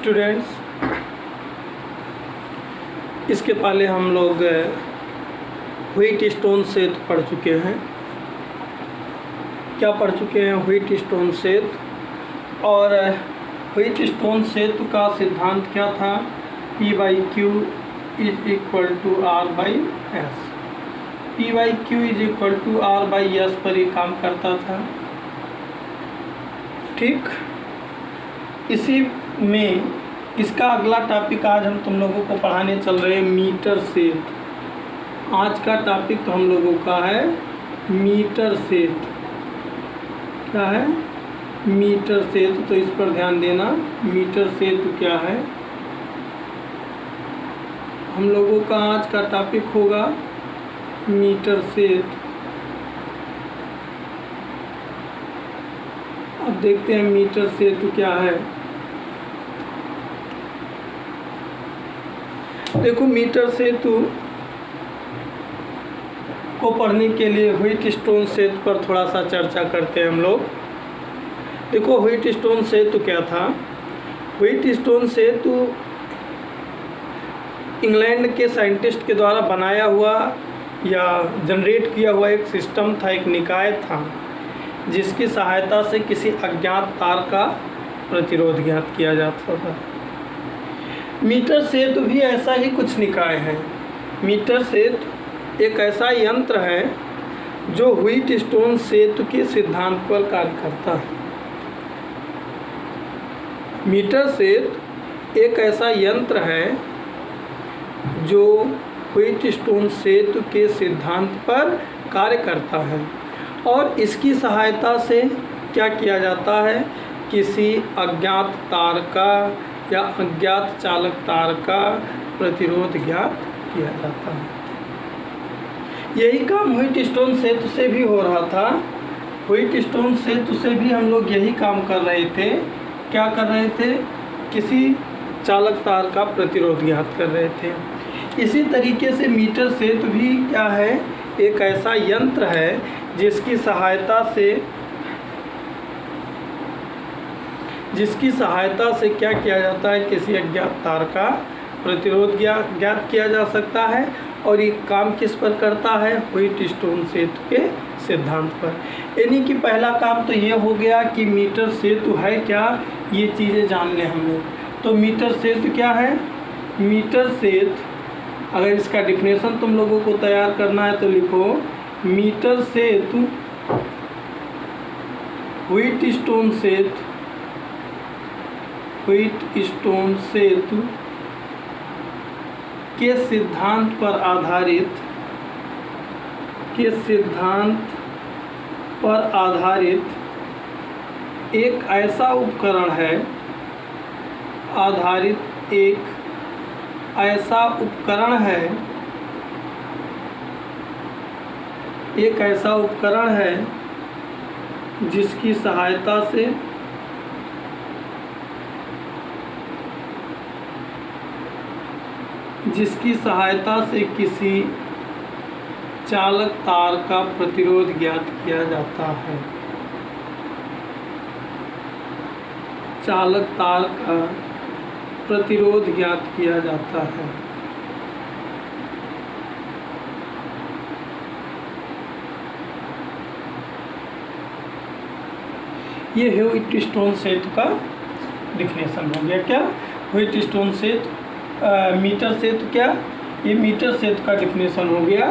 Students, इसके पहले हम लोग व्हीट स्टोन सेतु पढ़ चुके हैं। क्या पढ़ चुके हैं? व्हीट स्टोन सेतु। और व्हीट स्टोन सेतु का सिद्धांत क्या था? P/Q is equal to R/S। P/Q is equal to R/S पर ही काम करता था। ठीक, इसी में इसका अगला टॉपिक आज हम तुम लोगों को पढ़ाने चल रहे हैं मीटर सेतु। आज का टॉपिक तो हम लोगों का है मीटर सेतु। क्या है? मीटर सेतु। तो इस पर ध्यान देना, मीटर सेतु क्या है। हम लोगों का आज का टॉपिक होगा मीटर सेतु। अब देखते हैं मीटर सेतु क्या है। देखो, मीटर सेतु को पढ़ने के लिए व्हीट स्टोन सेतु पर थोड़ा सा चर्चा करते हैं हम लोग। देखो, व्हीट स्टोन सेतु क्या था? व्हीट स्टोन सेतु इंग्लैंड के साइंटिस्ट के द्वारा बनाया हुआ या जनरेट किया हुआ एक सिस्टम था, एक निकाय था, जिसकी सहायता से किसी अज्ञात तार का प्रतिरोध ज्ञात किया जाता था। मीटर सेतु भी ऐसा ही कुछ निकाय है। मीटर सेतु एक ऐसा यंत्र है जो व्हीट स्टोन सेतु के सिद्धांत पर कार्य करता है। मीटर सेतु एक ऐसा यंत्र है जो व्हीट स्टोन सेतु के सिद्धांत पर कार्य करता है और इसकी सहायता से क्या किया जाता है? किसी अज्ञात तार का या अज्ञात चालक तार का प्रतिरोध ज्ञात किया जाता है। यही काम व्हीट स्टोन सेतु से भी हो रहा था। व्हीट स्टोन सेतु से भी हम लोग यही काम कर रहे थे। क्या कर रहे थे? किसी चालक तार का प्रतिरोध ज्ञात कर रहे थे। इसी तरीके से मीटर सेतु भी क्या है? एक ऐसा यंत्र है जिसकी सहायता से क्या किया जाता है? किसी अज्ञात तार का प्रतिरोध ज्ञात किया जा सकता है। और ये काम किस पर करता है? व्हीट स्टोन सेतु के सिद्धांत पर। यानी कि पहला काम तो ये हो गया कि मीटर सेतु है क्या, ये चीज़ें जान लें हम लोग। तो मीटर सेतु क्या है? मीटर सेतु, अगर इसका डिफिनेशन तुम लोगों को तैयार करना है तो लिखो, मीटर सेतु व्हीट स्टोन सेतु के सिद्धांत पर आधारित एक ऐसा उपकरण है, एक ऐसा उपकरण है जिसकी सहायता से किसी चालक तार का प्रतिरोध ज्ञात किया जाता है। चालक तार का प्रतिरोध ज्ञात किया जाता है। ये व्हीट स्टोन सेतु का डिफिनेशन हो गया। क्या? व्हीट स्टोन सेतु, मीटर सेतु क्या? ये मीटर सेतु का डिफिनेशन हो गया।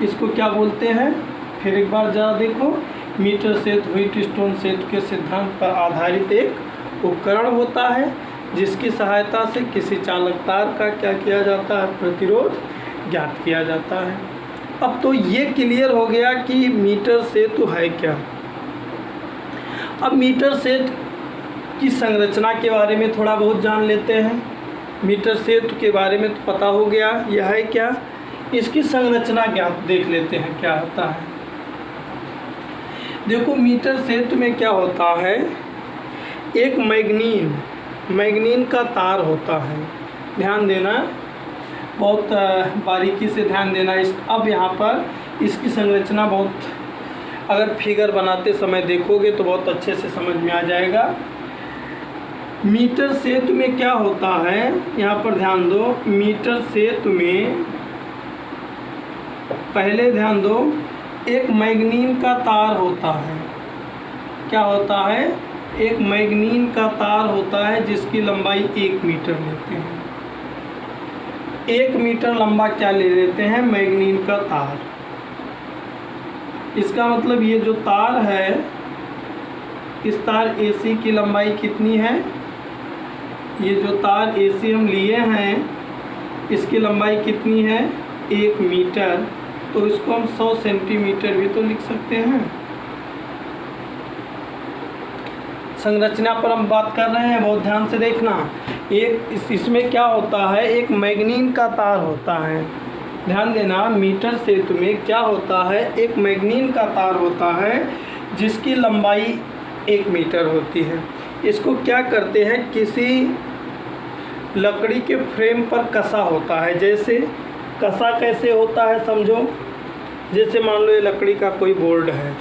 इसको क्या बोलते हैं? फिर एक बार ज़रा देखो, मीटर सेतु व्हीट स्टोन सेतु के सिद्धांत पर आधारित एक उपकरण होता है जिसकी सहायता से किसी चालक तार का क्या किया जाता है? प्रतिरोध ज्ञात किया जाता है। अब तो ये क्लियर हो गया कि मीटर सेतु है क्या। अब मीटर सेतु की संरचना के बारे में थोड़ा बहुत जान लेते हैं। मीटर सेतु के बारे में तो पता हो गया, यह है क्या। इसकी संरचना ज्ञात देख लेते हैं क्या होता है। देखो, मीटर सेतु में क्या होता है? एक मैग्नीन का तार होता है। ध्यान देना, बहुत बारीकी से ध्यान देना। अब यहाँ पर इसकी संरचना बहुत, अगर फिगर बनाते समय देखोगे तो बहुत अच्छे से समझ में आ जाएगा। मीटर सेतु में क्या होता है, यहाँ पर ध्यान दो, मीटर सेतु में पहले ध्यान दो, एक मैग्नीन का तार होता है। क्या होता है? एक मैग्नीन का तार होता है जिसकी लंबाई 1 मीटर लेते हैं। 1 मीटर लंबा क्या ले लेते हैं? मैग्नीन का तार। इसका मतलब ये जो तार है, इस तार AC की लंबाई कितनी है? ये जो तार AC हम लिए हैं, इसकी लंबाई कितनी है? 1 मीटर। तो इसको हम 100 सेंटीमीटर भी तो लिख सकते हैं। संरचना पर हम बात कर रहे हैं, बहुत ध्यान से देखना। इसमें क्या होता है? एक मैग्नीन का तार होता है। ध्यान देना, मीटर सेतु में क्या होता है? एक मैग्नीन का तार होता है जिसकी लंबाई 1 मीटर होती है। इसको क्या करते हैं? किसी लकड़ी के फ्रेम पर कसा होता है। जैसे कसा कैसे होता है समझो। जैसे मान लो ये लकड़ी का कोई बोर्ड है,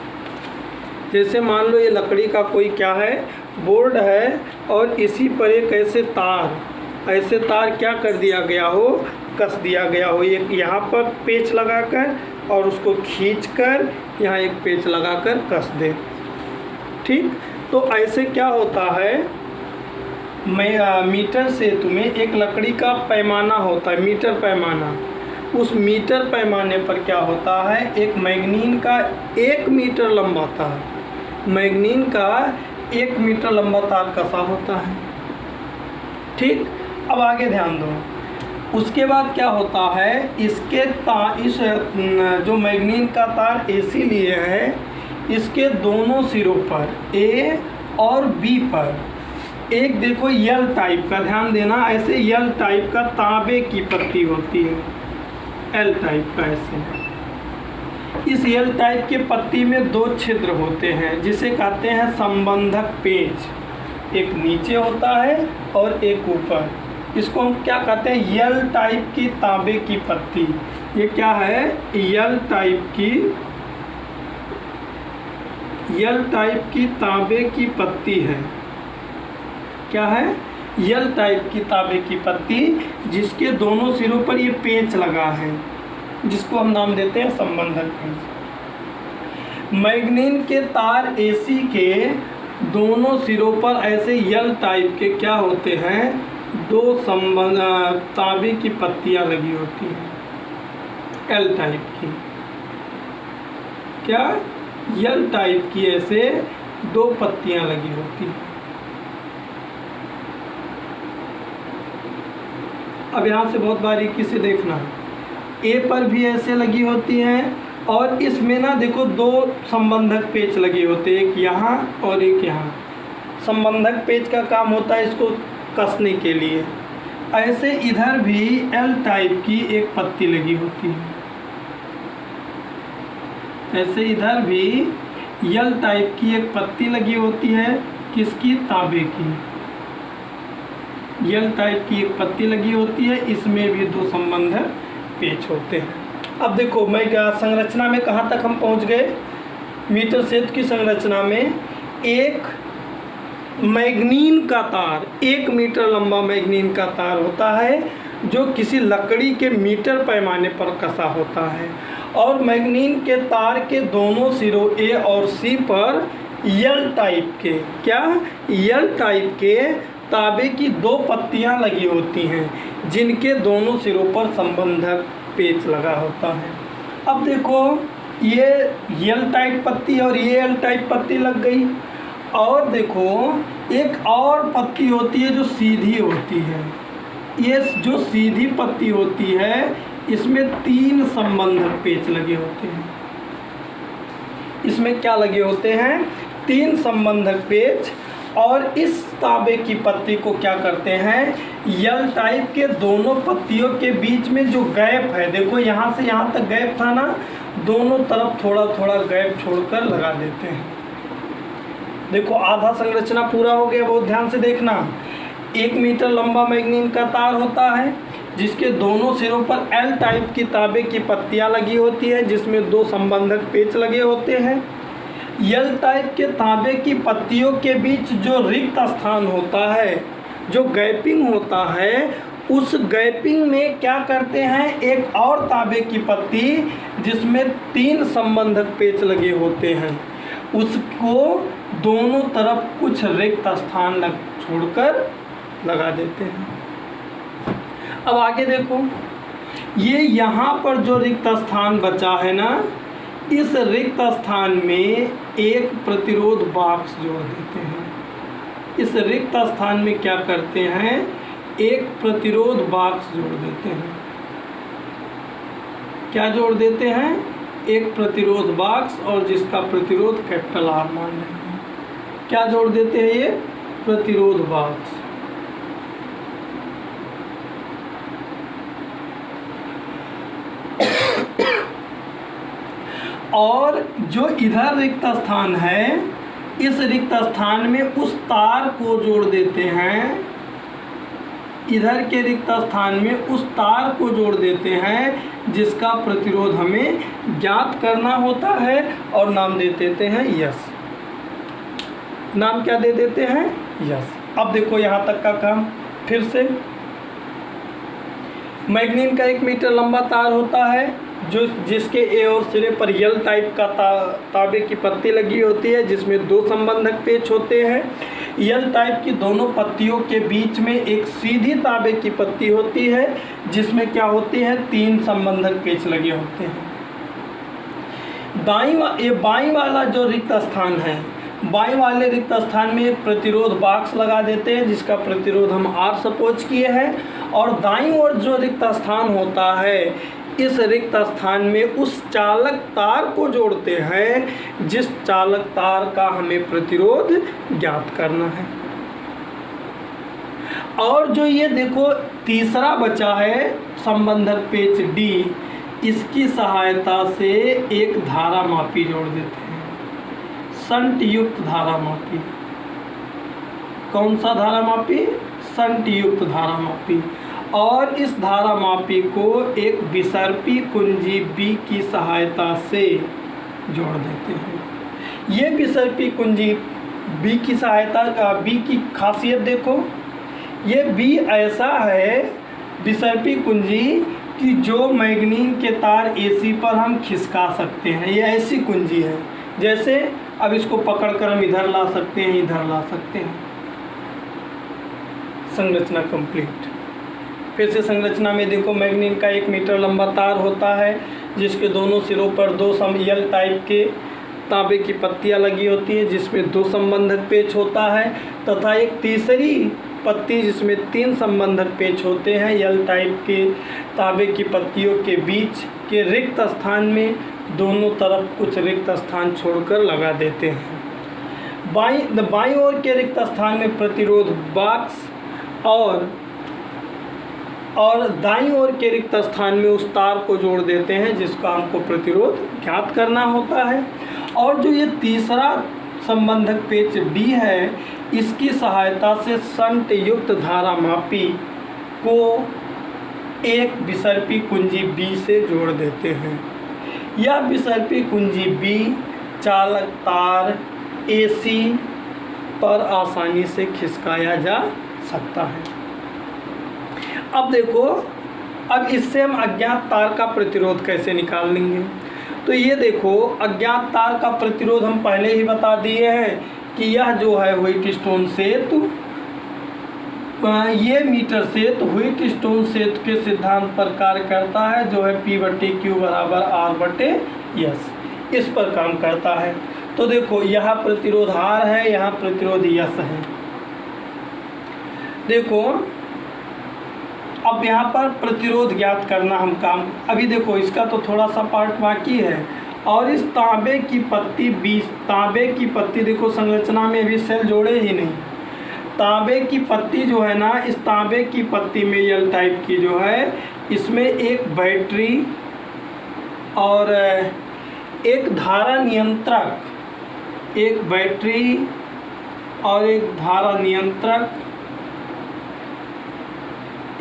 जैसे मान लो ये लकड़ी का कोई क्या है? बोर्ड है, और इसी पर एक ऐसे तार क्या कर दिया गया हो? कस दिया गया हो। एक यहाँ पर पेच लगाकर और उसको खींचकर यहाँ एक पेच लगाकर कस दे। ठीक, तो ऐसे क्या होता है? मीटर सेतु में एक लकड़ी का पैमाना होता है, मीटर पैमाना। उस मीटर पैमाने पर क्या होता है? एक मैग्नीन का 1 मीटर लंबा तार, मैग्नीन का 1 मीटर लंबा तार कसा होता है। ठीक, अब आगे ध्यान दो। उसके बाद क्या होता है? इस जो मैग्नीन का तार AC लिए है, इसके दोनों सिरों पर A और B पर एक देखो L टाइप का, ध्यान देना, ऐसे L टाइप का तांबे की पत्ती होती है। L टाइप का ऐसे। इस L टाइप के पत्ती में 2 छिद्र होते हैं जिसे कहते हैं संबंधक पेच। एक नीचे होता है और एक ऊपर। इसको हम क्या कहते हैं? L टाइप की तांबे की पत्ती। ये क्या है? L टाइप की तांबे की पत्ती है। क्या है? L टाइप की तांबे की पत्ती, जिसके दोनों सिरों पर ये पेच लगा है, जिसको हम नाम देते हैं संबंधक पेच। मैग्नीन के तार AC के दोनों सिरों पर ऐसे L टाइप के क्या होते हैं? 2 तांबे की पत्तियां लगी होती हैं, L टाइप की। क्या? L टाइप की ऐसे 2 पत्तियां लगी होती हैं। अब यहाँ से बहुत बारीकी से देखना, A पर भी ऐसे लगी होती हैं, और इसमें ना देखो 2 संबंधक पेच लगे होते हैं, एक यहाँ और एक यहाँ। संबंधक पेच का काम होता है इसको कसने के लिए। ऐसे इधर भी L टाइप की एक पत्ती लगी होती है। ऐसे इधर भी L टाइप की एक पत्ती लगी होती है, किसकी? तांबे की। L टाइप की एक पत्ती लगी होती है, इसमें भी 2 संबंधक पेच होते हैं। अब देखो मैं संरचना में कहाँ तक हम पहुँच गए? मीटर सेतु की संरचना में एक मैग्नीन का तार, 1 मीटर लंबा मैग्नीन का तार होता है जो किसी लकड़ी के मीटर पैमाने पर कसा होता है, और मैग्नीन के तार के दोनों सिरों A और C पर L टाइप के, क्या? L टाइप के तांबे की 2 पत्तियां लगी होती हैं, जिनके दोनों सिरों पर संबंधक पेच लगा होता है। अब देखो ये L टाइप पत्ती और ये L टाइप पत्ती लग गई, और देखो एक और पत्ती होती है जो सीधी होती है। ये जो सीधी पत्ती होती है, इसमें 3 संबंधक पेच लगे होते हैं। इसमें क्या लगे होते हैं? 3 संबंधक पेच। और इस तांबे की पत्ती को क्या करते हैं? L टाइप के दोनों पत्तियों के बीच में जो गैप है, देखो यहाँ से यहाँ तक गैप था ना, दोनों तरफ थोड़ा थोड़ा गैप छोड़कर लगा देते हैं। देखो आधा संरचना पूरा हो गया, बहुत ध्यान से देखना। 1 मीटर लंबा मैग्नीन का तार होता है जिसके दोनों सिरों पर L टाइप की तांबे की पत्तियां लगी होती है, जिसमें 2 संबंधक पेच लगे होते हैं। L टाइप के तांबे की पत्तियों के बीच जो रिक्त स्थान होता है जो गैपिंग होता है उस गैपिंग में क्या करते हैं, एक और तांबे की पत्ती जिसमें 3 संबंधक पेच लगे होते हैं उसको दोनों तरफ कुछ रिक्त स्थान छोड़कर लगा देते हैं। अब आगे देखो, ये यहाँ पर जो रिक्त स्थान बचा है ना, इस रिक्त स्थान में एक प्रतिरोध बॉक्स जोड़ देते हैं। इस रिक्त स्थान में क्या करते हैं, एक प्रतिरोध बॉक्स जोड़ देते हैं। क्या जोड़ देते हैं, एक प्रतिरोध बॉक्स, और जिसका प्रतिरोध कैपिटल R मान रहे हैं। क्या जोड़ देते हैं, ये प्रतिरोध बॉक्स। और जो इधर रिक्त स्थान है, इस रिक्त स्थान में उस तार को जोड़ देते हैं। इधर के रिक्त स्थान में उस तार को जोड़ देते हैं जिसका प्रतिरोध हमें ज्ञात करना होता है, और नाम दे देते हैं यस। नाम क्या दे देते हैं, यस। अब देखो यहाँ तक का काम फिर से। मैग्नीन का 1 मीटर लंबा तार होता है जिसके ए और सिरे पर यल टाइप का तांबे की पत्ती लगी होती है जिसमें 2 संबंधक पेच होते हैं। यल टाइप की दोनों पत्तियों के बीच में एक सीधी तांबे की पत्ती होती है जिसमें क्या होती है, 3 संबंधक पेच लगे होते हैं। बाईं वाला जो रिक्त स्थान है, बाईं वाले रिक्त स्थान में एक प्रतिरोध बॉक्स लगा देते हैं जिसका प्रतिरोध हम R सपोज किए हैं। और दाईं ओर जो रिक्त स्थान होता है, इस रिक्त स्थान में उस चालक तार को जोड़ते हैं जिस चालक तार का हमें प्रतिरोध ज्ञात करना है। और जो ये देखो तीसरा बचा है संबंधक पेच D, इसकी सहायता से एक धारा मापी जोड़ देते हैं, शंट युक्त धारा मापी। कौन सा धारा मापी, शंट युक्त धारा मापी। और इस धारा मापी को एक विसर्पी कुंजी B की सहायता से जोड़ देते हैं। ये विसर्पी कुंजी B की सहायता B की खासियत देखो, ये B ऐसा है विसर्पी कुंजी कि जो मैग्नीन के तार AC पर हम खिसका सकते हैं। ये ऐसी कुंजी है जैसे अब इसको पकड़कर हम इधर ला सकते हैं, इधर ला सकते हैं। संरचना कंप्लीट। फिर से संरचना में देखो, मैग्नीन का 1 मीटर लंबा तार होता है जिसके दोनों सिरों पर 2 यल टाइप के तांबे की पत्तियां लगी होती हैं जिसमें 2 संबंधक पेच होता है, तथा एक तीसरी पत्ती जिसमें 3 संबंधक पेच होते हैं। यल टाइप के तांबे की पत्तियों के बीच के रिक्त स्थान में दोनों तरफ कुछ रिक्त स्थान छोड़कर लगा देते हैं। बाईं ओर के रिक्त स्थान में प्रतिरोध बॉक्स और दाईं ओर के रिक्त स्थान में उस तार को जोड़ देते हैं जिसका हमको प्रतिरोध ज्ञात करना होता है। और जो ये तीसरा संबंधक पेच D है, इसकी सहायता से शंट युक्त धारा मापी को एक विसर्पी कुंजी B से जोड़ देते हैं। यह विसर्पी कुंजी B चालक तार AC पर आसानी से खिसकाया जा सकता है। अब देखो, अब इससे हम अज्ञात तार का प्रतिरोध कैसे निकाल लेंगे। तो ये देखो, अज्ञात तार का प्रतिरोध हम पहले ही बता दिए हैं कि यह जो है व्हाइटस्टोन सेतु, ये मीटर सेतु व्हाइटस्टोन सेतु के सिद्धांत पर कार्य करता है जो है P/Q बराबर R/S, इस पर काम करता है। तो देखो, यहाँ प्रतिरोध R है, यहाँ प्रतिरोध S है। देखो, अब यहाँ पर प्रतिरोध ज्ञात करना हम काम, अभी देखो इसका तो थोड़ा सा पार्ट बाकी है। और इस तांबे की पत्ती तांबे की पत्ती देखो, संरचना में अभी सेल जोड़े ही नहीं। तांबे की पत्ती जो है ना, इस तांबे की पत्ती में यल टाइप की जो है, इसमें एक बैटरी और एक धारा नियंत्रक, एक बैटरी और एक धारा नियंत्रक,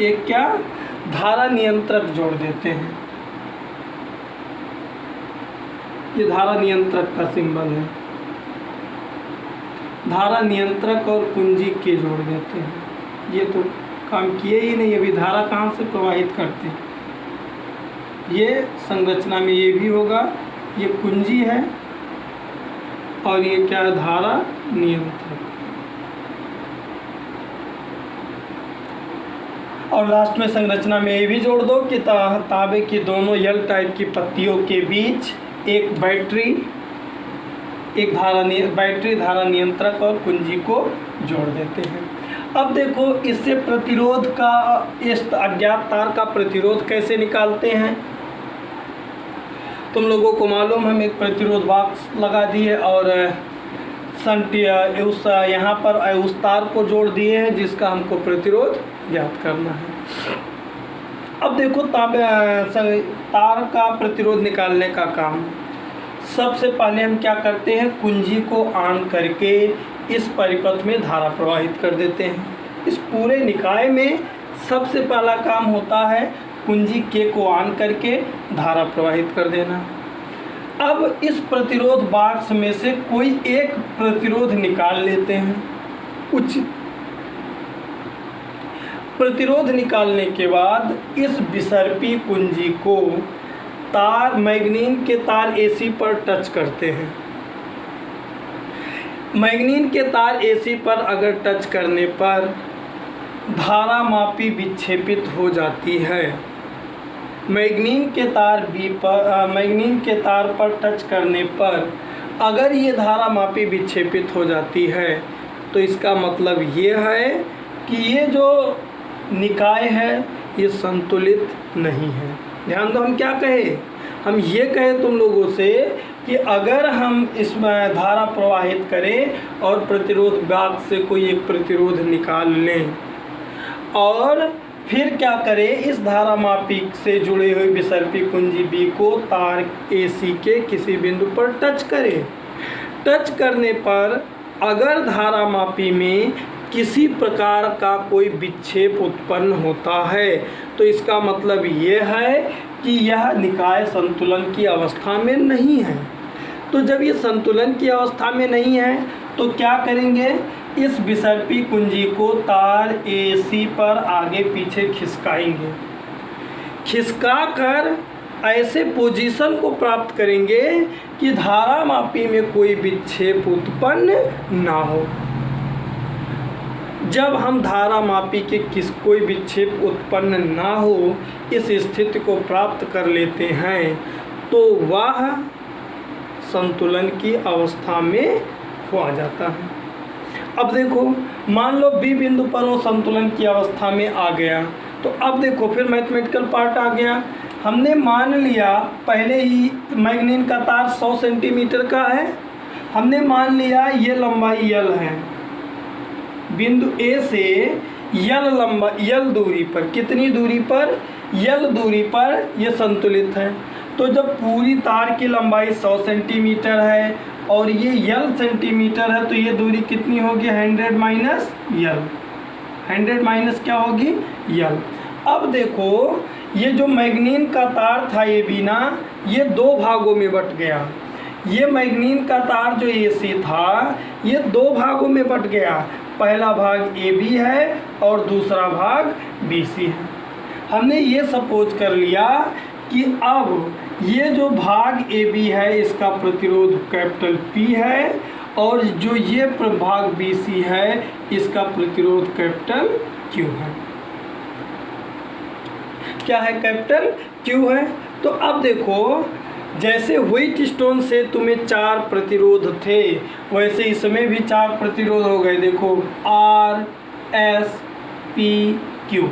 एक क्या धारा नियंत्रक जोड़ देते हैं। ये धारा नियंत्रक का सिंबल है। धारा नियंत्रक और कुंजी के जोड़ देते हैं। ये तो काम किए ही नहीं, अभी धारा कहाँ से प्रवाहित करते हैं। ये संरचना में ये भी होगा, ये कुंजी है और ये क्या है, धारा नियंत्रक। और लास्ट में संरचना में ये भी जोड़ दो कि तांबे की दोनों यल टाइप की पत्तियों के बीच एक बैटरी धारा नियंत्रक और कुंजी को जोड़ देते हैं। अब देखो इससे प्रतिरोध का, इस अज्ञात तार का प्रतिरोध कैसे निकालते हैं। तुम लोगों को मालूम, हम एक प्रतिरोध बॉक्स लगा दिए और उस यहाँ पर उस तार को जोड़ दिए हैं जिसका हमको प्रतिरोध ज्ञात करना है। अब देखो तार का प्रतिरोध निकालने का काम, सबसे पहले हम क्या करते हैं, कुंजी को ऑन करके इस परिपथ में धारा प्रवाहित कर देते हैं। इस पूरे निकाय में सबसे पहला काम होता है कुंजी के को ऑन करके धारा प्रवाहित कर देना। अब इस प्रतिरोध बॉक्स में से कोई एक प्रतिरोध निकाल लेते हैं। उचित प्रतिरोध निकालने के बाद इस विसर्पी कुंजी को तार मैग्नीन के तार AC पर टच करते हैं। मैग्नीन के तार AC पर अगर टच करने पर धारा मापी विक्षेपित हो जाती है। मैग्नीन के तार पर टच करने पर अगर ये धारा मापी विक्षेपित हो जाती है तो इसका मतलब ये है कि ये जो निकाय है ये संतुलित नहीं है। ध्यान दो, हम क्या कहे, हम ये कहे तुम लोगों से कि अगर हम इसमें धारा प्रवाहित करें और प्रतिरोध बॉक्स से कोई एक प्रतिरोध निकाल लें और फिर क्या करें, इस धारा मापी से जुड़े हुए विसर्पी कुंजी B को तार AC के किसी बिंदु पर टच करें। टच करने पर अगर धारा मापी में किसी प्रकार का कोई विक्षेप उत्पन्न होता है तो इसका मतलब ये है कि यह निकाय संतुलन की अवस्था में नहीं है। तो जब ये संतुलन की अवस्था में नहीं है तो क्या करेंगे, इस विसर्पी कुंजी को तार AC पर आगे पीछे खिसकाएंगे। खिसका कर ऐसे पोजीशन को प्राप्त करेंगे कि धारा मापी में कोई विक्षेप उत्पन्न ना हो। जब हम धारा मापी के कोई विक्षेप उत्पन्न ना हो इस स्थिति को प्राप्त कर लेते हैं तो वह संतुलन की अवस्था में खो जाता है। अब देखो, मान लो B बिंदु पर वो संतुलन की अवस्था में आ गया तो अब देखो फिर मैथमेटिकल पार्ट आ गया। हमने मान लिया पहले ही मैग्नीन का तार 100 सेंटीमीटर का है, हमने मान लिया ये लंबाई L है। बिंदु A से L दूरी पर, कितनी दूरी पर, L दूरी पर ये संतुलित है। तो जब पूरी तार की लंबाई 100 सेंटीमीटर है और ये L सेंटीमीटर है तो ये दूरी कितनी होगी, 100 माइनस L। 100 माइनस क्या होगी, L। अब देखो ये जो मैग्नीन का तार था ये बीना, ये दो भागों में बट गया। ये मैग्नीन का तार जो AC था ये दो भागों में बट गया। पहला भाग AB है और दूसरा भाग BC है। हमने ये सपोज कर लिया कि अब ये जो भाग AB है इसका प्रतिरोध कैपिटल P है और जो ये भाग BC है इसका प्रतिरोध कैपिटल Q है। क्या है, कैपिटल Q है। तो अब देखो जैसे व्हीटस्टोन से तुम्हें 4 प्रतिरोध थे वैसे इसमें भी 4 प्रतिरोध हो गए। देखो R S P Q,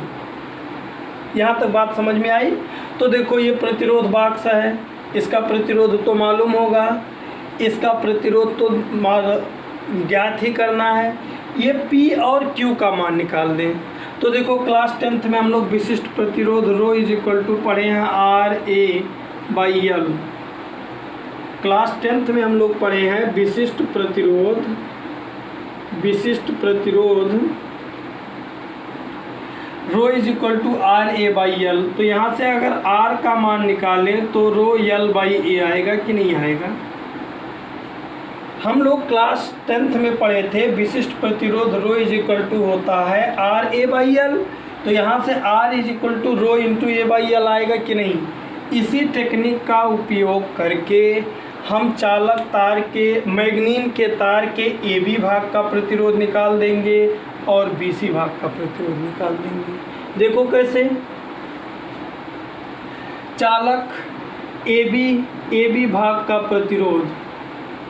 यहाँ तक बात समझ में आई। तो देखो ये प्रतिरोध बॉक्स है, इसका प्रतिरोध तो मालूम होगा, इसका प्रतिरोध तो ज्ञात ही करना है। ये P और Q का मान निकाल दें। तो देखो क्लास 10th में हम लोग विशिष्ट प्रतिरोध रो इज इक्वल टू पढ़े हैं RA/L। क्लास 10th में हम लोग पढ़े हैं विशिष्ट प्रतिरोध रो इज इक्वल टू RA/L। तो यहाँ से अगर R का मान निकालें तो रो L/A आएगा कि नहीं आएगा, हम लोग क्लास 10th में पढ़े थे विशिष्ट प्रतिरोध रो इज इक्वल टू होता है आर ए बाई एल। तो यहाँ से R is equal to rho into A by L आएगा कि नहीं। इसी टेक्निक का उपयोग करके हम चालक तार के मैग्नीन के तार के ए बी भाग का प्रतिरोध निकाल देंगे और बी सी भाग का प्रतिरोध निकाल देंगे। देखो कैसे। चालक ए बी भाग का प्रतिरोध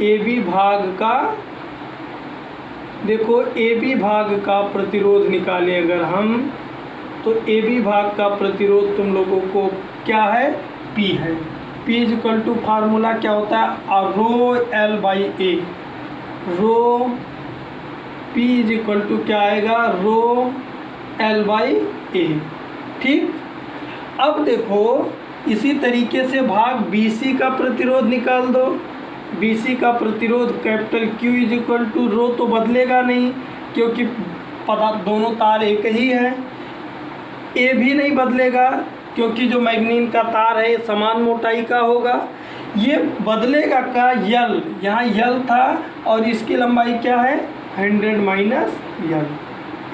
ए बी भाग का, देखो ए बी भाग का प्रतिरोध निकालें अगर हम, तो ए बी भाग का प्रतिरोध तुम लोगों को क्या है, P है। P is equal to formula क्या होता है, rho L by A. Rho P is equal to क्या आएगा, रो एल बाई ए। ठीक। अब देखो इसी तरीके से भाग BC का प्रतिरोध निकाल दो। BC का प्रतिरोध capital Q is equal to rho तो बदलेगा नहीं क्योंकि दोनों तार एक ही है। ए भी नहीं बदलेगा क्योंकि जो मैग्नीन का तार है समान मोटाई का होगा। ये बदलेगा का यल, यहाँ यल था और इसकी लंबाई क्या है 100 माइनस यल,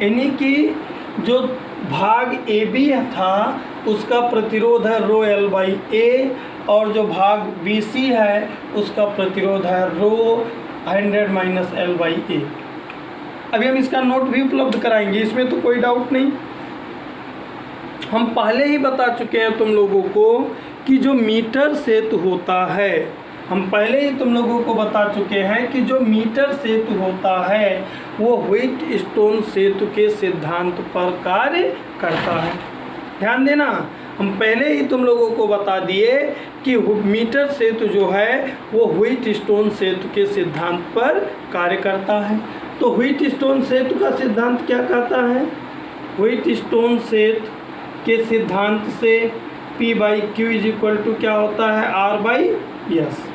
यानी कि जो भाग ए बी था उसका प्रतिरोध है रो एल बाई ए और जो भाग बी सी है उसका प्रतिरोध है रो 100 माइनस एल बाई ए। अभी हम इसका नोट भी उपलब्ध कराएंगे, इसमें तो कोई डाउट नहीं। हम पहले ही बता चुके हैं तुम लोगों को कि जो मीटर सेतु होता है, हम पहले ही तुम लोगों को बता चुके हैं कि जो मीटर सेतु होता है वो व्हीटस्टोन सेतु के सिद्धांत पर कार्य करता है। ध्यान देना, हम पहले ही तुम लोगों को बता दिए कि मीटर सेतु जो है वो व्हीटस्टोन सेतु के सिद्धांत पर कार्य करता है। तो व्हीटस्टोन सेतु का सिद्धांत क्या कहता है, व्हीटस्टोन सेतु के सिद्धांत से P by Q is equal to क्या होता है, R बाई एस।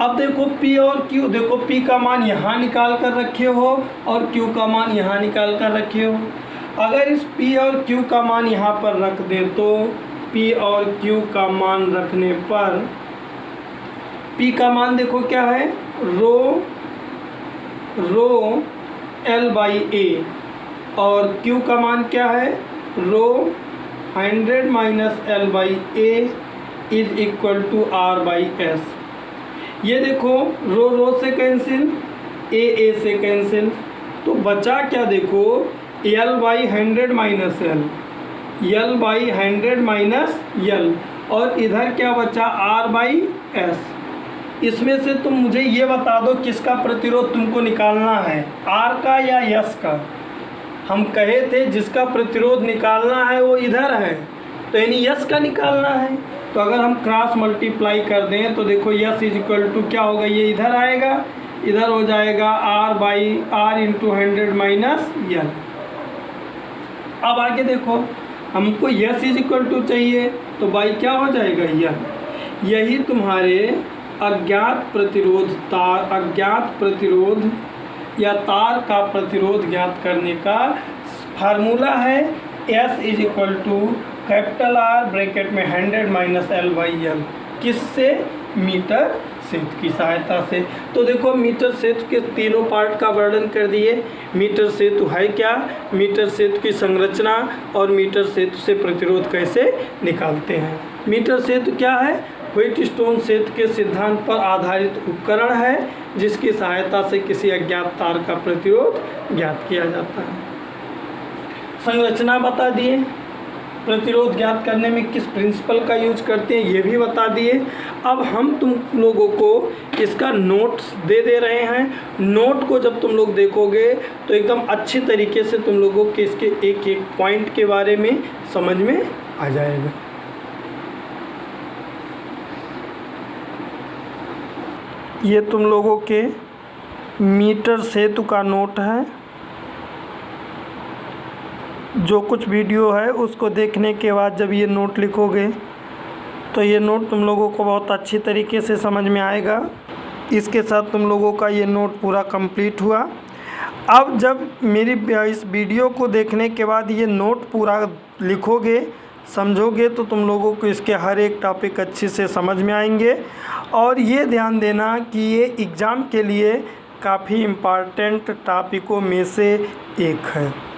अब देखो P और Q, देखो P का मान यहाँ निकाल कर रखे हो और Q का मान यहाँ निकाल कर रखे हो। अगर इस P और Q का मान यहाँ पर रख दे तो P और Q का मान रखने पर P का मान देखो क्या है, रो L बाई ए और Q का मान क्या है, rho 100 minus L by A is equal to R by S. ये देखो रो से कैंसिल, ए से कैंसिल, तो बचा क्या, देखो L by 100 minus L by 100 minus L और इधर क्या बचा आर बाई एस। इसमें से तुम मुझे ये बता दो किसका प्रतिरोध तुमको निकालना है, आर का या एस का। हम कहे थे जिसका प्रतिरोध निकालना है वो इधर है, तो यानी यस का निकालना है। तो अगर हम क्रॉस मल्टीप्लाई कर दें तो देखो यस इज इक्वल टू क्या होगा, ये इधर आएगा, इधर हो जाएगा R by R into 100 minus यल। अब आगे देखो हमको यस इज इक्वल टू चाहिए तो बाई क्या हो जाएगा यल। यही तुम्हारे अज्ञात प्रतिरोध या तार का प्रतिरोध ज्ञात करने का फार्मूला है। S is equal to capital R bracket में 100 माइनस एल बाई एल, किससे, मीटर सेतु की सहायता से। तो देखो मीटर सेतु के तीनों पार्ट का वर्णन कर दिए। मीटर सेतु है क्या, मीटर सेतु की संरचना और मीटर सेतु से प्रतिरोध कैसे निकालते हैं। मीटर सेतु क्या है, व्हीटस्टोन सेतु के सिद्धांत पर आधारित उपकरण है जिसकी सहायता से किसी अज्ञात तार का प्रतिरोध ज्ञात किया जाता है। संरचना बता दिए, प्रतिरोध ज्ञात करने में किस प्रिंसिपल का यूज करते हैं ये भी बता दिए। अब हम तुम लोगों को इसका नोट्स दे रहे हैं। नोट को जब तुम लोग देखोगे तो एकदम अच्छी तरीके से तुम लोगों के इसके एक एक पॉइंट के बारे में समझ में आ जाएगा। ये तुम लोगों के मीटर सेतु का नोट है। जो कुछ वीडियो है उसको देखने के बाद जब ये नोट लिखोगे तो ये नोट तुम लोगों को बहुत अच्छी तरीके से समझ में आएगा। इसके साथ तुम लोगों का ये नोट पूरा कंप्लीट हुआ। अब जब मेरी इस वीडियो को देखने के बाद ये नोट पूरा लिखोगे समझोगे तो तुम लोगों को इसके हर एक टॉपिक अच्छे से समझ में आएंगे। और ये ध्यान देना कि ये एग्ज़ाम के लिए काफ़ी इम्पॉर्टेंट टॉपिकों में से एक है।